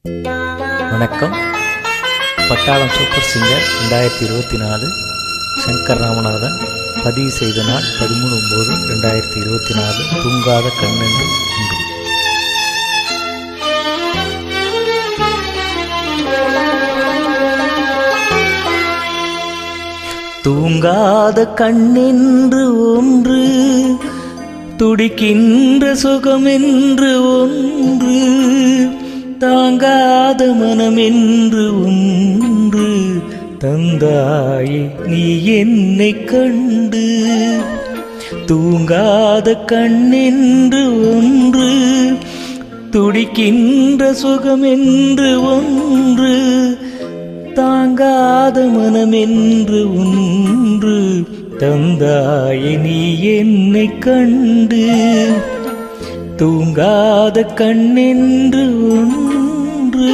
வணக்கம். பட்டாளம் super singer 2024 Shankar Ramanathan. பதிவு செய்த நாள் 13/9/2024. தூங்காத கண்ணென்று உண்டு. தூங்காத கண்ணென்று ஒன்று, துடிக்கின்ற சுகமென்று ஒன்று, தாங்காத மனமென்று ஒன்று தந்தாயே நீ என்னை கண்டு. தூங்காத கண்ணென்று ஒன்று, துடிக்கின்ற சுகமென்று ஒன்று, தாங்காத மனமென்று ஒன்று தந்தாயே நீ என்னை கண்டு. தூங்காத கண்ணென்று ஒன்று.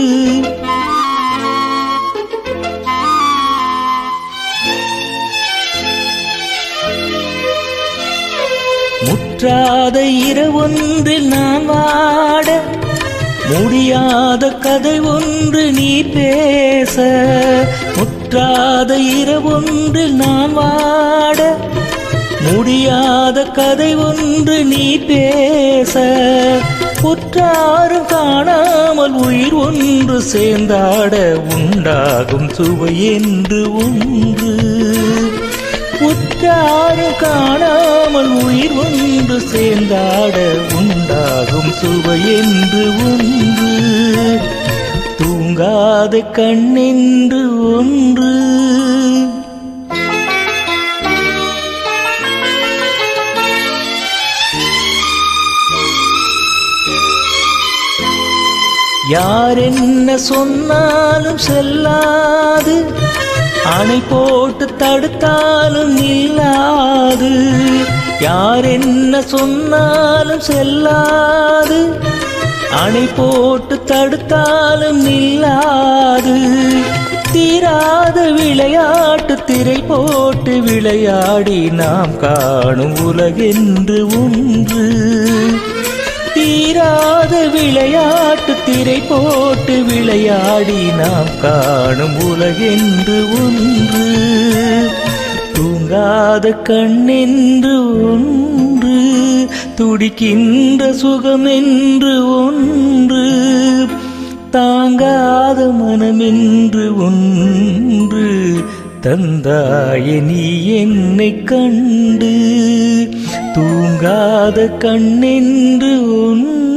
முற்றாத இரவொன்றில் நான் வாட, முடியாத கதை ஒன்று நீ பேச. முற்றாத இரவொன்றில் நான் வாட, முடியாத கதை ஒன்று நீ பேச. உற்றாரும் காணாமல் உயிர் ஒன்று சேர்ந்தாட, உண்டாகும் சுவை என்று ஒன்று. உற்றாரும் காணாமல் உயிர் ஒன்று சேர்ந்தாட, உண்டாகும் சுவை என்று ஒன்று. தூங்காத கண்ணென்று ஒன்று. யார் என்ன சொன்னாலும் செல்லாது, அணை போட்டு தடுத்தாலும் நில்லாது. யார் என்ன சொன்னாலும் செல்லாது, அணை போட்டு தடுத்தாலும் நில்லாது. தீராத விளையாட்டு திரை போட்டு விளையாடி நாம் காணும் உலகென்று ஒன்று. தீராத விளையாட்டு திரை போட்டு விளையாடி நாம் காணும் உலகென்று ஒன்று. தூங்காத கண்ணென்று ஒன்று, துடிக்கின்ற சுகமென்று ஒன்று, தாங்காத மனமென்று ஒன்று தந்தாயே நீ என்னை கண்டு. தூங்காத கண்ணென்று ஒன்று.